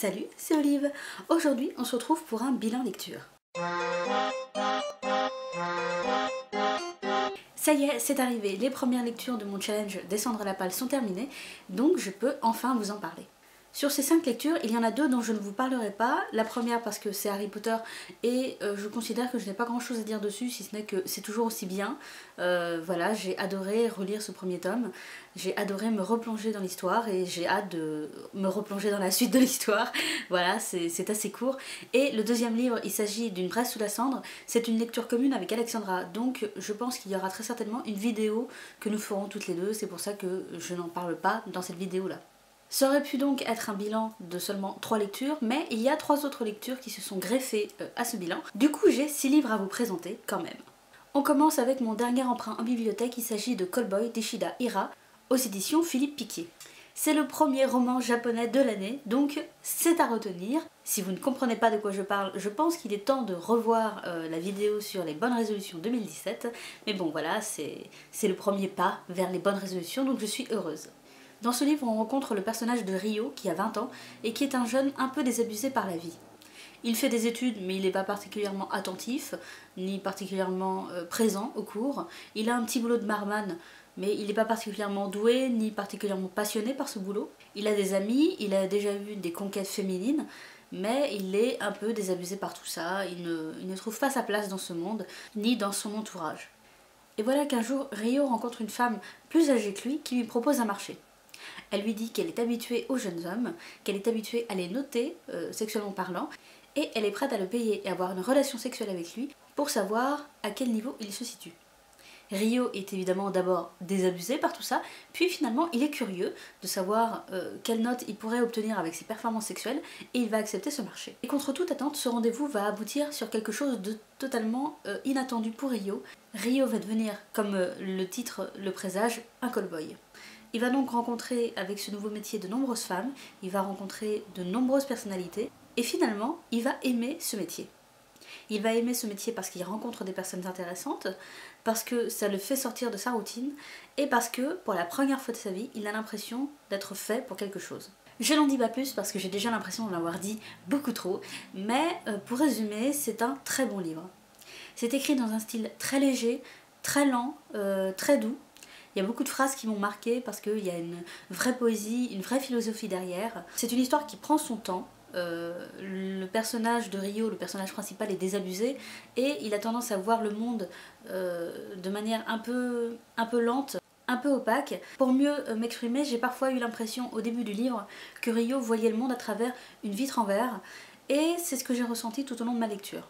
Salut, c'est Olive. Aujourd'hui, on se retrouve pour un bilan lecture. Ça y est, c'est arrivé, les premières lectures de mon challenge Descendre la palle sont terminées, donc je peux enfin vous en parler. Sur ces 5 lectures, il y en a 2 dont je ne vous parlerai pas. La première parce que c'est Harry Potter et je considère que je n'ai pas grand chose à dire dessus, si ce n'est que c'est toujours aussi bien. Voilà, j'ai adoré relire ce premier tome, j'ai adoré me replonger dans l'histoire et j'ai hâte de me replonger dans la suite de l'histoire. Voilà, c'est assez court. Et le deuxième livre, il s'agit d'une Braise sous la cendre. C'est une lecture commune avec Alexandra, donc je pense qu'il y aura très certainement une vidéo que nous ferons toutes les deux. C'est pour ça que je n'en parle pas dans cette vidéo-là. Ça aurait pu donc être un bilan de seulement 3 lectures, mais il y a 3 autres lectures qui se sont greffées à ce bilan. Du coup, j'ai 6 livres à vous présenter quand même. On commence avec mon dernier emprunt en bibliothèque, il s'agit de Callboy d'Ishida Hira, aux éditions Philippe Piquier. C'est le premier roman japonais de l'année, donc c'est à retenir. Si vous ne comprenez pas de quoi je parle, je pense qu'il est temps de revoir la vidéo sur les bonnes résolutions 2017. Mais bon voilà, c'est le premier pas vers les bonnes résolutions, donc je suis heureuse. Dans ce livre, on rencontre le personnage de Ryo, qui a 20 ans, et qui est un jeune un peu désabusé par la vie. Il fait des études, mais il n'est pas particulièrement attentif, ni particulièrement présent au cours. Il a un petit boulot de barman, mais il n'est pas particulièrement doué, ni particulièrement passionné par ce boulot. Il a des amis, il a déjà eu des conquêtes féminines, mais il est un peu désabusé par tout ça, il ne trouve pas sa place dans ce monde, ni dans son entourage. Et voilà qu'un jour, Ryo rencontre une femme plus âgée que lui qui lui propose un marché. Elle lui dit qu'elle est habituée aux jeunes hommes, qu'elle est habituée à les noter, sexuellement parlant, et elle est prête à le payer et avoir une relation sexuelle avec lui pour savoir à quel niveau il se situe. Ryo est évidemment d'abord désabusé par tout ça, puis finalement il est curieux de savoir quelle note il pourrait obtenir avec ses performances sexuelles et il va accepter ce marché. Et contre toute attente, ce rendez-vous va aboutir sur quelque chose de totalement inattendu pour Ryo. Ryo va devenir, comme le titre le présage, un callboy. Il va donc rencontrer avec ce nouveau métier de nombreuses femmes, il va rencontrer de nombreuses personnalités et finalement il va aimer ce métier. Il va aimer ce métier parce qu'il rencontre des personnes intéressantes, parce que ça le fait sortir de sa routine et parce que pour la première fois de sa vie, il a l'impression d'être fait pour quelque chose. Je n'en dis pas plus parce que j'ai déjà l'impression d'en avoir dit beaucoup trop, mais pour résumer, c'est un très bon livre. C'est écrit dans un style très léger, très lent, très doux. Il y a beaucoup de phrases qui m'ont marqué parce qu'il y a une vraie poésie, une vraie philosophie derrière. C'est une histoire qui prend son temps. Le personnage de Ryo, le personnage principal, est désabusé et il a tendance à voir le monde de manière un peu lente, un peu opaque. Pour mieux m'exprimer, j'ai parfois eu l'impression au début du livre que Ryo voyait le monde à travers une vitre en verre et c'est ce que j'ai ressenti tout au long de ma lecture.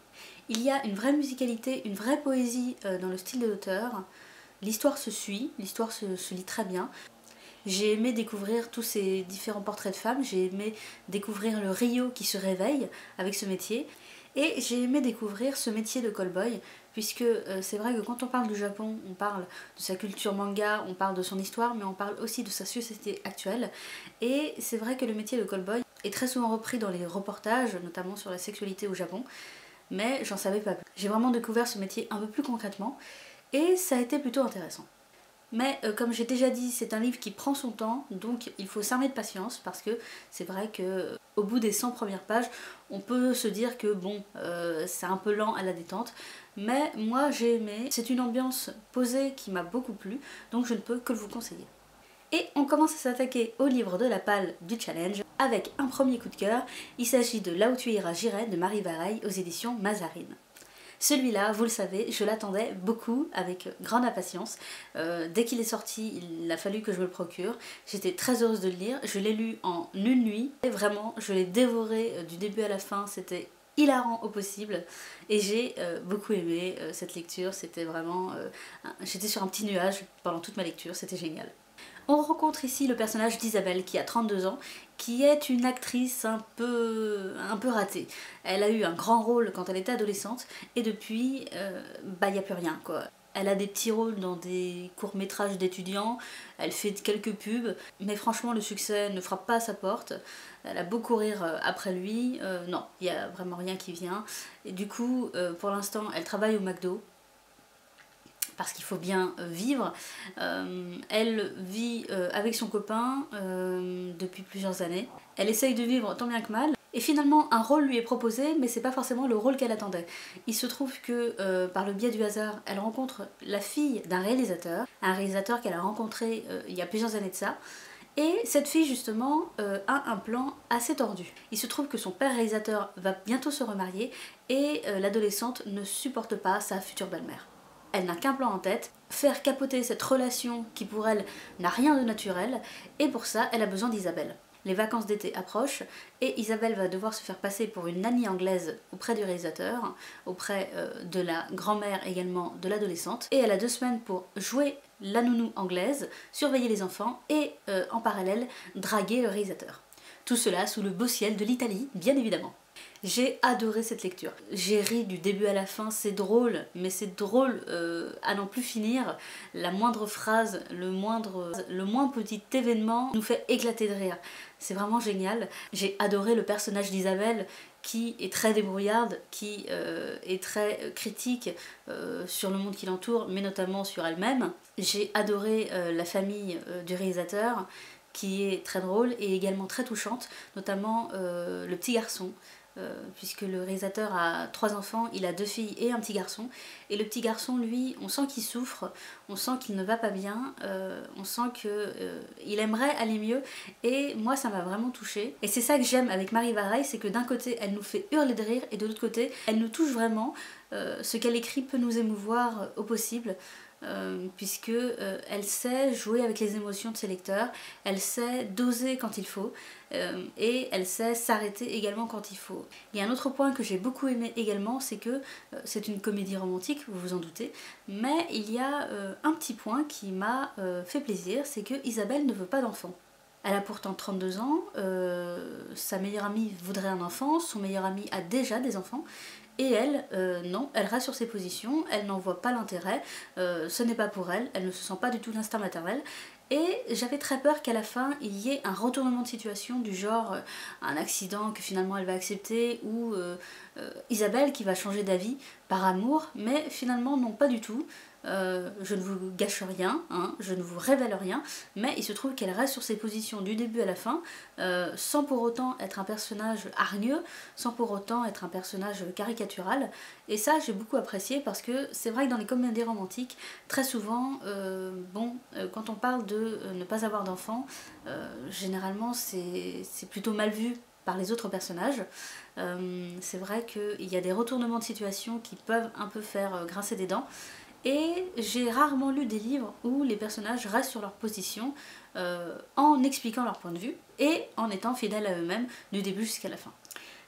Il y a une vraie musicalité, une vraie poésie dans le style de l'auteur. L'histoire se suit, l'histoire se lit très bien. J'ai aimé découvrir tous ces différents portraits de femmes, j'ai aimé découvrir le Ryo qui se réveille avec ce métier, et j'ai aimé découvrir ce métier de callboy, puisque c'est vrai que quand on parle du Japon, on parle de sa culture manga, on parle de son histoire, mais on parle aussi de sa société actuelle, et c'est vrai que le métier de callboy est très souvent repris dans les reportages, notamment sur la sexualité au Japon, mais j'en savais pas plus. J'ai vraiment découvert ce métier un peu plus concrètement, et ça a été plutôt intéressant. Mais comme j'ai déjà dit, c'est un livre qui prend son temps, donc il faut s'armer de patience parce que c'est vrai que au bout des 100 premières pages, on peut se dire que bon, c'est un peu lent à la détente, mais moi j'ai aimé, c'est une ambiance posée qui m'a beaucoup plu, donc je ne peux que le vous conseiller. Et on commence à s'attaquer au livre de la palle du challenge avec un premier coup de cœur, il s'agit de Là où tu iras j'irai de Marie Vareille aux éditions Mazarine. Celui-là, vous le savez, je l'attendais beaucoup, avec grande impatience. Dès qu'il est sorti, il a fallu que je me le procure. J'étais très heureuse de le lire. Je l'ai lu en une nuit. Et vraiment, je l'ai dévoré du début à la fin. C'était hilarant au possible. Et j'ai beaucoup aimé cette lecture. C'était vraiment... j'étais sur un petit nuage pendant toute ma lecture. C'était génial. On rencontre ici le personnage d'Isabelle qui a 32 ans, qui est une actrice un peu ratée. Elle a eu un grand rôle quand elle était adolescente et depuis, il n'y a plus rien quoi. Elle a des petits rôles dans des courts-métrages d'étudiants, elle fait quelques pubs, mais franchement le succès ne frappe pas à sa porte. Elle a beau courir après lui, non, il n'y a vraiment rien qui vient. Et du coup, pour l'instant, elle travaille au McDo. Parce qu'il faut bien vivre. Elle vit avec son copain depuis plusieurs années. Elle essaye de vivre tant bien que mal, Et finalement, un rôle lui est proposé, mais c'est pas forcément le rôle qu'elle attendait. Il se trouve que, par le biais du hasard, elle rencontre la fille d'un réalisateur, un réalisateur qu'elle a rencontré il y a plusieurs années de ça, et cette fille justement a un plan assez tordu. Il se trouve que son père réalisateur va bientôt se remarier, et l'adolescente ne supporte pas sa future belle-mère. Elle n'a qu'un plan en tête, faire capoter cette relation qui pour elle n'a rien de naturel, et pour ça elle a besoin d'Isabelle. Les vacances d'été approchent et Isabelle va devoir se faire passer pour une nanny anglaise auprès du réalisateur, auprès de la grand-mère également de l'adolescente, et elle a 2 semaines pour jouer la nounou anglaise, surveiller les enfants et en parallèle draguer le réalisateur. Tout cela sous le beau ciel de l'Italie, bien évidemment. J'ai adoré cette lecture. J'ai ri du début à la fin, c'est drôle, mais c'est drôle à n'en plus finir. La moindre phrase, le moins petit événement nous fait éclater de rire. C'est vraiment génial. J'ai adoré le personnage d'Isabelle qui est très débrouillarde, qui est très critique sur le monde qui l'entoure, mais notamment sur elle-même. J'ai adoré la famille du réalisateur, qui est très drôle et également très touchante, notamment le petit garçon. Puisque le réalisateur a 3 enfants, il a 2 filles et un petit garçon. Et le petit garçon, lui, on sent qu'il souffre, on sent qu'il ne va pas bien, on sent qu'il aimerait aller mieux. Et moi, ça m'a vraiment touchée. Et c'est ça que j'aime avec Marie Varey, c'est que d'un côté, elle nous fait hurler de rire, et de l'autre côté, elle nous touche vraiment. Ce qu'elle écrit peut nous émouvoir au possible. Puisque elle sait jouer avec les émotions de ses lecteurs, elle sait doser quand il faut, et elle sait s'arrêter également quand il faut. Il y a un autre point que j'ai beaucoup aimé également, c'est que c'est une comédie romantique, vous vous en doutez, mais il y a un petit point qui m'a fait plaisir, c'est que Isabelle ne veut pas d'enfant. Elle a pourtant 32 ans, sa meilleure amie voudrait un enfant, son meilleur ami a déjà des enfants, et elle, non, elle reste sur ses positions, elle n'en voit pas l'intérêt, ce n'est pas pour elle, elle ne se sent pas du tout l'instinct maternel. Et j'avais très peur qu'à la fin, il y ait un retournement de situation du genre un accident que finalement elle va accepter, ou Isabelle qui va changer d'avis par amour, mais finalement non, pas du tout. Je ne vous gâche rien, hein, je ne vous révèle rien, mais il se trouve qu'elle reste sur ses positions du début à la fin, sans pour autant être un personnage hargneux, sans pour autant être un personnage caricatural, et ça j'ai beaucoup apprécié parce que c'est vrai que dans les comédies romantiques, très souvent, quand on parle de ne pas avoir d'enfant, généralement c'est plutôt mal vu par les autres personnages. C'est vrai qu'il y a des retournements de situation qui peuvent un peu faire grincer des dents. Et j'ai rarement lu des livres où les personnages restent sur leur position en expliquant leur point de vue et en étant fidèles à eux-mêmes du début jusqu'à la fin.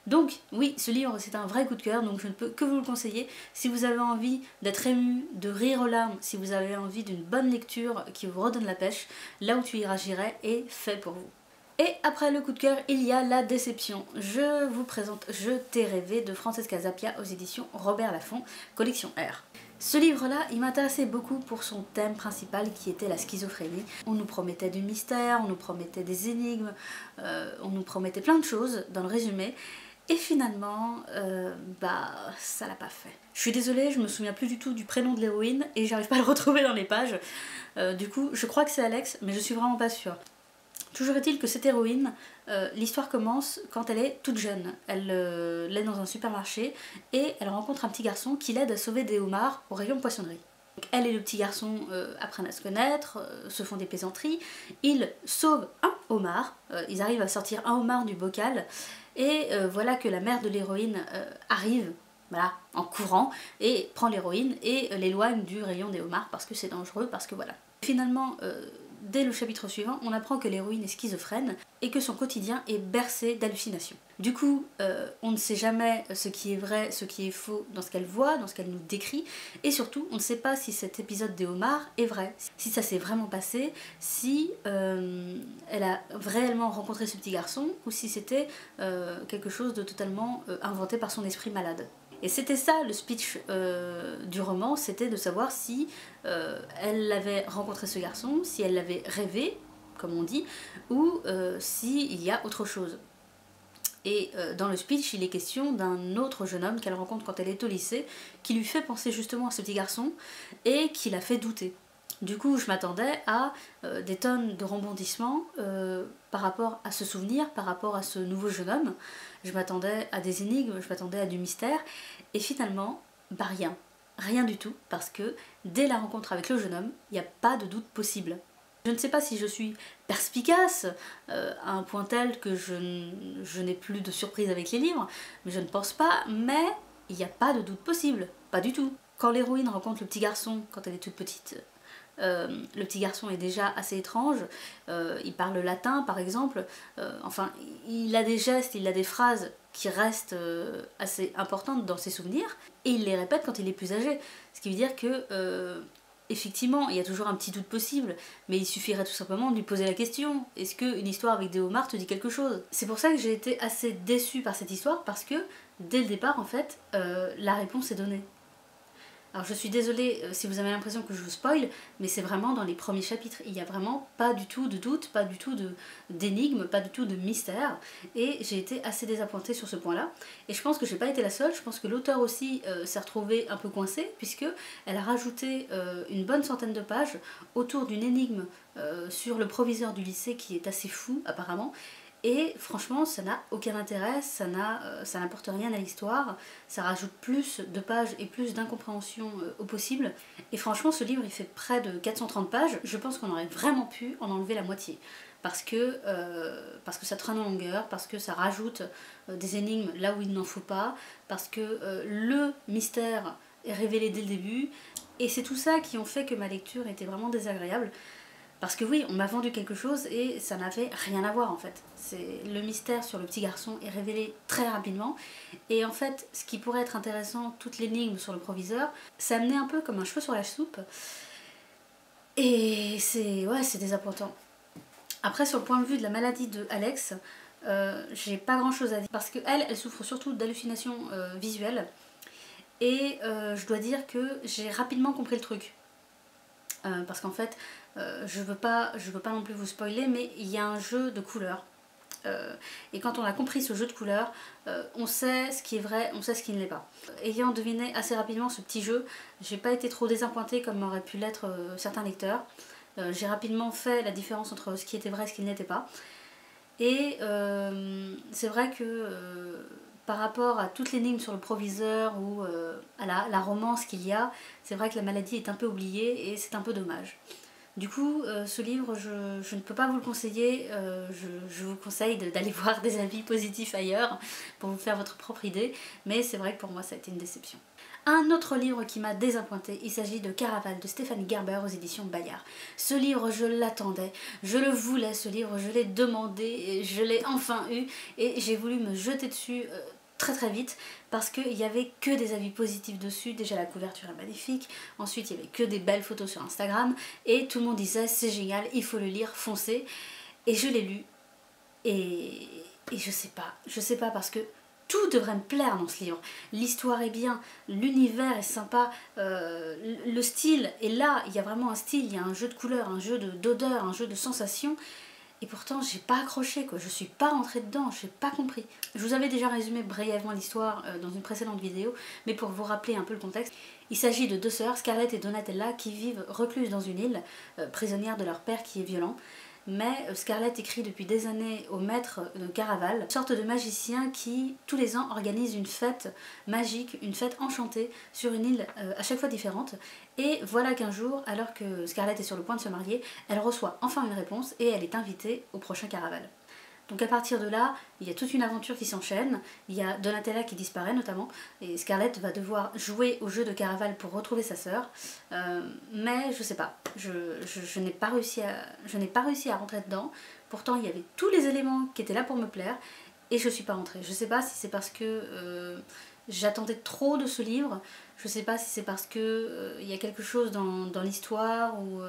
Donc oui, ce livre c'est un vrai coup de cœur, donc je ne peux que vous le conseiller. Si vous avez envie d'être ému, de rire aux larmes, si vous avez envie d'une bonne lecture qui vous redonne la pêche, Là où tu iras j'irai est fait pour vous. Et après le coup de cœur, il y a la déception. Je vous présente Je t'ai rêvé de Francesca Zappia aux éditions Robert Laffont, collection R. Ce livre-là, il m'intéressait beaucoup pour son thème principal qui était la schizophrénie. On nous promettait du mystère, on nous promettait des énigmes, on nous promettait plein de choses dans le résumé. Et finalement, ça l'a pas fait. Je suis désolée, je me souviens plus du tout du prénom de l'héroïne et j'arrive pas à le retrouver dans les pages. Du coup, je crois que c'est Alex, mais je suis vraiment pas sûre. Toujours est-il que cette héroïne, l'histoire commence quand elle est toute jeune. Elle est dans un supermarché et elle rencontre un petit garçon qui l'aide à sauver des homards au rayon poissonnerie. Donc, elle et le petit garçon apprennent à se connaître, se font des plaisanteries, ils sauvent un homard, ils arrivent à sortir un homard du bocal et voilà que la mère de l'héroïne arrive, voilà, en courant, et prend l'héroïne et l'éloigne du rayon des homards parce que c'est dangereux, parce que voilà. Finalement, dès le chapitre suivant, on apprend que l'héroïne est schizophrène et que son quotidien est bercé d'hallucinations. Du coup, on ne sait jamais ce qui est vrai, ce qui est faux dans ce qu'elle voit, dans ce qu'elle nous décrit, et surtout, on ne sait pas si cet épisode des homards est vrai, si ça s'est vraiment passé, si elle a réellement rencontré ce petit garçon, ou si c'était quelque chose de totalement inventé par son esprit malade. Et c'était ça le speech du roman, c'était de savoir si elle avait rencontré ce garçon, si elle l'avait rêvé, comme on dit, ou s'il y a autre chose. Et dans le speech, il est question d'un autre jeune homme qu'elle rencontre quand elle est au lycée, qui lui fait penser justement à ce petit garçon, et qui la fait douter. Du coup, je m'attendais à des tonnes de rebondissements par rapport à ce souvenir, par rapport à ce nouveau jeune homme. Je m'attendais à des énigmes, je m'attendais à du mystère, et finalement, bah rien. Rien du tout, parce que dès la rencontre avec le jeune homme, il n'y a pas de doute possible. Je ne sais pas si je suis perspicace à un point tel que je n'ai plus de surprise avec les livres, mais je ne pense pas, mais il n'y a pas de doute possible, pas du tout. Quand l'héroïne rencontre le petit garçon, quand elle est toute petite, le petit garçon est déjà assez étrange, il parle latin par exemple, enfin il a des gestes, il a des phrases qui restent assez importantes dans ses souvenirs, et il les répète quand il est plus âgé, ce qui veut dire que effectivement il y a toujours un petit doute possible, mais il suffirait tout simplement de lui poser la question, est-ce qu'une histoire avec des homards te dit quelque chose? C'est pour ça que j'ai été assez déçue par cette histoire, parce que dès le départ en fait la réponse est donnée. Alors je suis désolée si vous avez l'impression que je vous spoil, mais c'est vraiment dans les premiers chapitres. Il n'y a vraiment pas du tout de doute, pas du tout d'énigme, pas du tout de mystère. Et j'ai été assez désappointée sur ce point-là. Et je pense que j'ai pas été la seule, je pense que l'auteur aussi s'est retrouvé un peu coincé, puisque elle a rajouté une bonne centaine de pages autour d'une énigme sur le proviseur du lycée qui est assez fou apparemment. Et franchement, ça n'a aucun intérêt, ça n'apporte rien à l'histoire, ça rajoute plus de pages et plus d'incompréhension au possible. Et franchement, ce livre, il fait près de 430 pages, je pense qu'on aurait vraiment pu en enlever la moitié. Parce que ça traîne en longueur, parce que ça rajoute des énigmes là où il n'en faut pas, parce que le mystère est révélé dès le début. Et c'est tout ça qui ont fait que ma lecture était vraiment désagréable. Parce que oui, on m'a vendu quelque chose et ça n'avait rien à voir en fait. Le mystère sur le petit garçon est révélé très rapidement. Et en fait, ce qui pourrait être intéressant, toute l'énigme sur le proviseur, ça amenait un peu comme un cheveu sur la soupe. Et c'est désappointant. Après, sur le point de vue de la maladie de Alex, j'ai pas grand chose à dire. Parce qu'elle, elle souffre surtout d'hallucinations visuelles. Et je dois dire que j'ai rapidement compris le truc. Parce qu'en fait, je veux pas non plus vous spoiler, mais il y a un jeu de couleurs. Et quand on a compris ce jeu de couleurs, on sait ce qui est vrai, on sait ce qui ne l'est pas. Ayant deviné assez rapidement ce petit jeu, j'ai pas été trop désappointée comme auraient pu l'être certains lecteurs. J'ai rapidement fait la différence entre ce qui était vrai et ce qui ne l'était pas. Et c'est vrai que par rapport à toute l'énigme sur le proviseur ou à la romance qu'il y a, c'est vrai que la maladie est un peu oubliée et c'est un peu dommage. Du coup, ce livre, je ne peux pas vous le conseiller, je vous conseille d'aller voir des avis positifs ailleurs pour vous faire votre propre idée, mais c'est vrai que pour moi ça a été une déception. Un autre livre qui m'a désappointé, il s'agit de Caraval de Stéphanie Gerber aux éditions Bayard. Ce livre, je l'attendais, je le voulais ce livre, je l'ai demandé, et je l'ai enfin eu et j'ai voulu me jeter dessus très vite parce qu'il n'y avait que des avis positifs dessus. Déjà la couverture est magnifique, ensuite il n'y avait que des belles photos sur Instagram et tout le monde disait c'est génial, il faut le lire, foncez. Et je l'ai lu et je sais pas parce que tout devrait me plaire dans ce livre. L'histoire est bien, l'univers est sympa, le style est là, il y a vraiment un style, il y a un jeu de couleurs, un jeu d'odeurs, un jeu de sensations. Et pourtant, j'ai pas accroché, quoi. Je suis pas rentrée dedans, j'ai pas compris. Je vous avais déjà résumé brièvement l'histoire dans une précédente vidéo, mais pour vous rappeler un peu le contexte, il s'agit de deux sœurs, Scarlett et Donatella, qui vivent recluses dans une île, prisonnières de leur père qui est violent. Mais Scarlett écrit depuis des années au maître de Caraval, une sorte de magicien qui, tous les ans, organise une fête magique, une fête enchantée sur une île à chaque fois différente. Et voilà qu'un jour, alors que Scarlett est sur le point de se marier, elle reçoit enfin une réponse et elle est invitée au prochain Caraval. Donc à partir de là, il y a toute une aventure qui s'enchaîne, il y a Donatella qui disparaît notamment, et Scarlett va devoir jouer au jeu de Caraval pour retrouver sa sœur, mais je sais pas, je n'ai pas réussi à rentrer dedans, pourtant il y avait tous les éléments qui étaient là pour me plaire, et je suis pas rentrée. Je sais pas si c'est parce que j'attendais trop de ce livre, je sais pas si c'est parce que il y a quelque chose dans l'histoire ou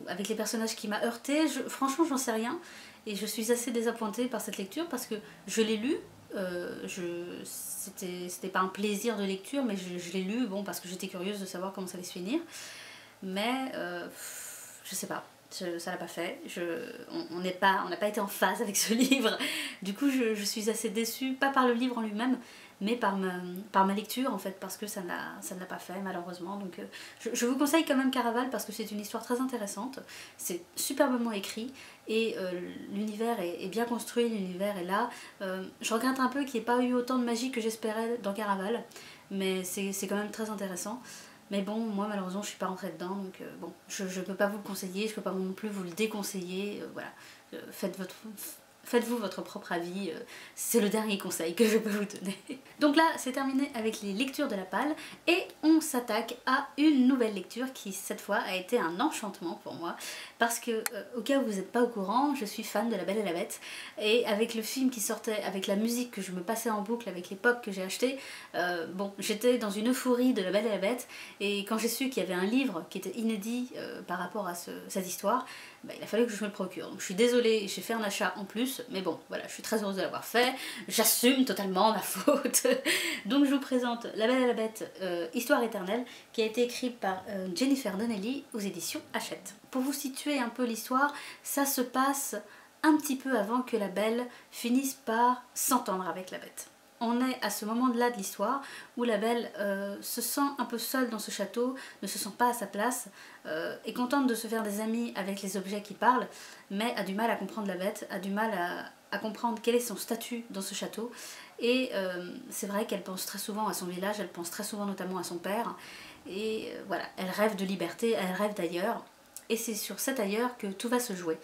avec les personnages qui m'a heurtée, franchement j'en sais rien. Et je suis assez désappointée par cette lecture parce que je l'ai lu, c'était pas un plaisir de lecture, mais je l'ai lu bon, parce que j'étais curieuse de savoir comment ça allait se finir. Mais je sais pas, Ça l'a pas fait, on n'a pas été en phase avec ce livre, du coup je suis assez déçue, pas par le livre en lui-même, mais par ma lecture en fait, parce que ça ne l'a pas fait malheureusement. Donc je vous conseille quand même Caraval parce que c'est une histoire très intéressante, c'est superbement écrit et l'univers est bien construit, l'univers est là. Je regrette un peu qu'il n'y ait pas eu autant de magie que j'espérais dans Caraval, mais c'est quand même très intéressant. Mais bon, moi malheureusement je suis pas rentrée dedans, donc bon, je peux pas vous le conseiller, je peux pas non plus vous le déconseiller, voilà. Faites-vous votre propre avis, c'est le dernier conseil que je peux vous donner. Donc là, c'est terminé avec les lectures de la palle, et on s'attaque à une nouvelle lecture qui, cette fois, a été un enchantement pour moi, parce que, au cas où vous n'êtes pas au courant, je suis fan de La Belle et la Bête, et avec le film qui sortait, avec la musique que je me passais en boucle, avec les pop que j'ai acheté, bon, j'étais dans une euphorie de La Belle et la Bête, et quand j'ai su qu'il y avait un livre qui était inédit par rapport à cette histoire, bah, il a fallu que je me le procure. Donc je suis désolée, j'ai fait un achat en plus, mais bon, voilà, je suis très heureuse de l'avoir fait, j'assume totalement ma faute. Donc je vous présente La Belle et la Bête, Histoire éternelle, qui a été écrite par Jennifer Donnelly aux éditions Hachette. Pour vous situer un peu l'histoire, ça se passe un petit peu avant que la Belle finisse par s'entendre avec la Bête. On est à ce moment-là de l'histoire où la Belle se sent un peu seule dans ce château, ne se sent pas à sa place, est contente de se faire des amis avec les objets qui parlent, mais a du mal à comprendre la Bête, a du mal à comprendre quel est son statut dans ce château. Et c'est vrai qu'elle pense très souvent à son village, elle pense très souvent notamment à son père, et voilà, elle rêve de liberté, elle rêve d'ailleurs, et c'est sur cet ailleurs que tout va se jouer.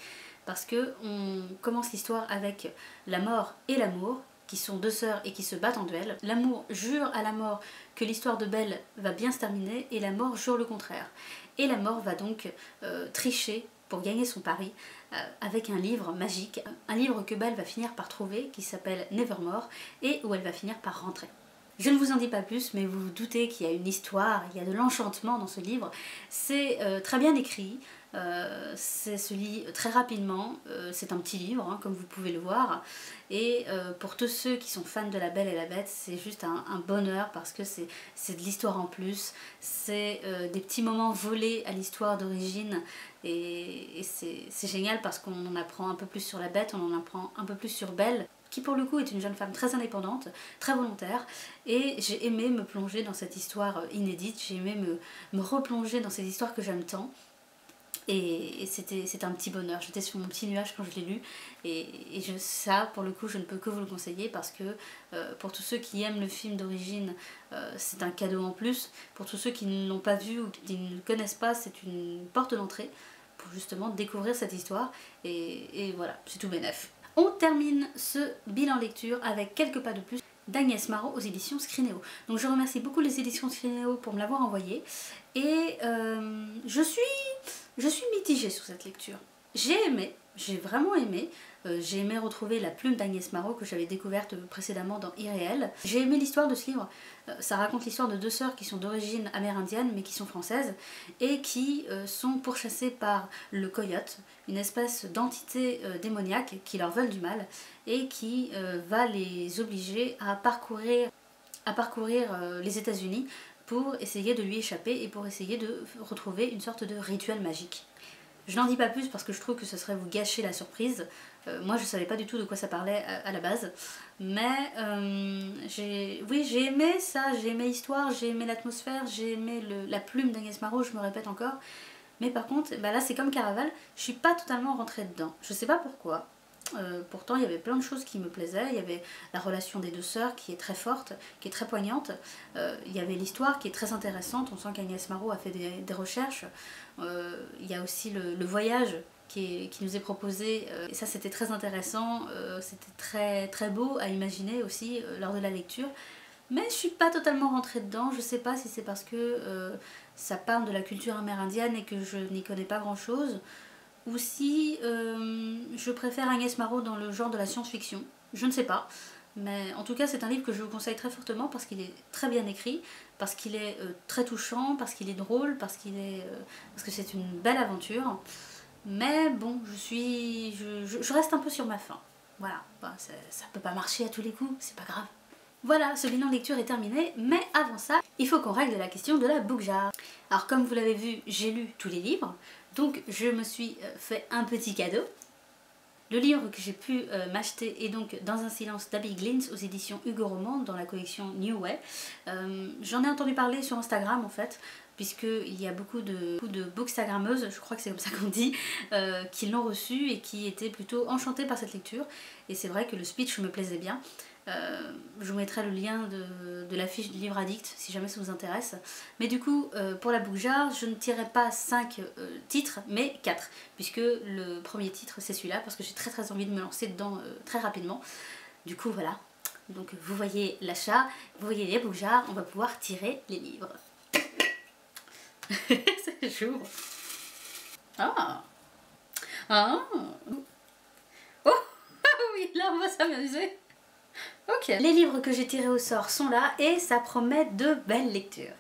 Parce que on commence l'histoire avec la mort et l'amour, qui sont deux sœurs et qui se battent en duel. L'amour jure à la mort que l'histoire de Belle va bien se terminer, et la mort jure le contraire. Et la mort va donc tricher pour gagner son pari avec un livre magique, un livre que Belle va finir par trouver, qui s'appelle Nevermore, et où elle va finir par rentrer. Je ne vous en dis pas plus, mais vous vous doutez qu'il y a une histoire, il y a de l'enchantement dans ce livre. C'est très bien écrit, ça se lit très rapidement, c'est un petit livre, hein, comme vous pouvez le voir. Et pour tous ceux qui sont fans de La Belle et la Bête, c'est juste un bonheur parce que c'est de l'histoire en plus, c'est des petits moments volés à l'histoire d'origine. Et c'est génial parce qu'on en apprend un peu plus sur la Bête, on en apprend un peu plus sur Belle, qui pour le coup est une jeune femme très indépendante, très volontaire, et j'ai aimé me plonger dans cette histoire inédite, j'ai aimé me replonger dans cette histoire que j'aime tant, et c'était un petit bonheur, j'étais sur mon petit nuage quand je l'ai lu, et ça pour le coup je ne peux que vous le conseiller parce que pour tous ceux qui aiment le film d'origine, c'est un cadeau en plus, pour tous ceux qui ne l'ont pas vu ou qui ne le connaissent pas, c'est une porte d'entrée pour justement découvrir cette histoire, et voilà, c'est tout bénef. On termine ce bilan lecture avec quelques pas de plus d'Agnès Marot aux éditions Scrinéo. Donc je remercie beaucoup les éditions Scrinéo pour me l'avoir envoyé, et je suis mitigée sur cette lecture. J'ai aimé, j'ai vraiment aimé. J'ai aimé retrouver la plume d'Agnès Marot que j'avais découverte précédemment dans Irréel. J'ai aimé l'histoire de ce livre. Ça raconte l'histoire de deux sœurs qui sont d'origine amérindienne mais qui sont françaises et qui sont pourchassées par le coyote, une espèce d'entité démoniaque qui leur veulent du mal et qui va les obliger à parcourir les États-Unis pour essayer de lui échapper et pour essayer de retrouver une sorte de rituel magique. Je n'en dis pas plus parce que je trouve que ce serait vous gâcher la surprise. Moi je savais pas du tout de quoi ça parlait à la base. Mais j'ai aimé ça, j'ai aimé l'histoire, j'ai aimé l'atmosphère, j'ai aimé la plume d'Agnès Marot, je me répète encore. Mais par contre, bah là c'est comme Caraval, je suis pas totalement rentrée dedans. Je sais pas pourquoi. Pourtant il y avait plein de choses qui me plaisaient, il y avait la relation des deux sœurs qui est très forte, qui est très poignante, il y avait l'histoire qui est très intéressante, on sent qu'Agnès Marot a fait des recherches, il y a aussi le voyage qui nous est proposé, et ça c'était très intéressant, c'était très, très beau à imaginer aussi lors de la lecture, mais je suis pas totalement rentrée dedans, je sais pas si c'est parce que ça parle de la culture amérindienne et que je n'y connais pas grand chose, ou si je préfère Agnès Marot dans le genre de la science-fiction, je ne sais pas. Mais en tout cas c'est un livre que je vous conseille très fortement parce qu'il est très bien écrit, parce qu'il est très touchant, parce qu'il est drôle, parce que c'est une belle aventure. Mais bon, je reste un peu sur ma faim. Voilà, bah, ça peut pas marcher à tous les coups, c'est pas grave. Voilà, ce bilan lecture est terminé, mais avant ça, il faut qu'on règle la question de la book jar. Alors comme vous l'avez vu, j'ai lu tous les livres, Donc je me suis fait un petit cadeau. Le livre que j'ai pu m'acheter est donc Dans un silence d'Abby Glins aux éditions Hugo Roman dans la collection New Way. J'en ai entendu parler sur Instagram en fait, puisqu'il y a beaucoup de bookstagrammeuses, je crois que c'est comme ça qu'on dit, qui l'ont reçu et qui étaient plutôt enchantées par cette lecture. Et c'est vrai que le speech me plaisait bien. Je vous mettrai le lien de la fiche du livre addict si jamais ça vous intéresse. Mais du coup, pour la book jar, je ne tirerai pas 5 titres, mais 4. Puisque le premier titre, c'est celui-là, parce que j'ai très envie de me lancer dedans très rapidement. Du coup, voilà. Donc vous voyez l'achat, vous voyez les book jars, on va pouvoir tirer les livres. C'est chaud. Ah. Ah. Oh oui, là on va s'amuser. Ok. Les livres que j'ai tirés au sort sont là et ça promet de belles lectures.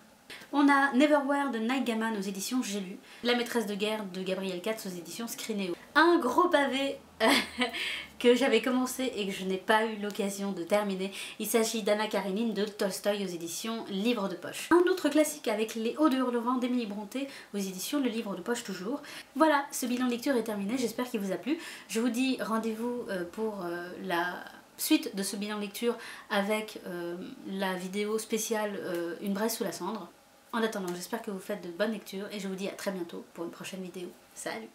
On a Neverwhere de Neil Gaiman aux éditions J'ai lu, La maîtresse de guerre de Gabriel Katz aux éditions Scrinéo. Un gros pavé que j'avais commencé et que je n'ai pas eu l'occasion de terminer. Il s'agit d'Anna Karénine de Tolstoï aux éditions Livre de poche. Un autre classique avec Les Hauts de Hurlevent d'Émilie Brontë aux éditions Le Livre de poche toujours. Voilà, ce bilan de lecture est terminé, j'espère qu'il vous a plu. Je vous dis rendez-vous pour la suite de ce bilan de lecture avec la vidéo spéciale Une braise sous la cendre. En attendant, j'espère que vous faites de bonnes lectures et je vous dis à très bientôt pour une prochaine vidéo. Salut!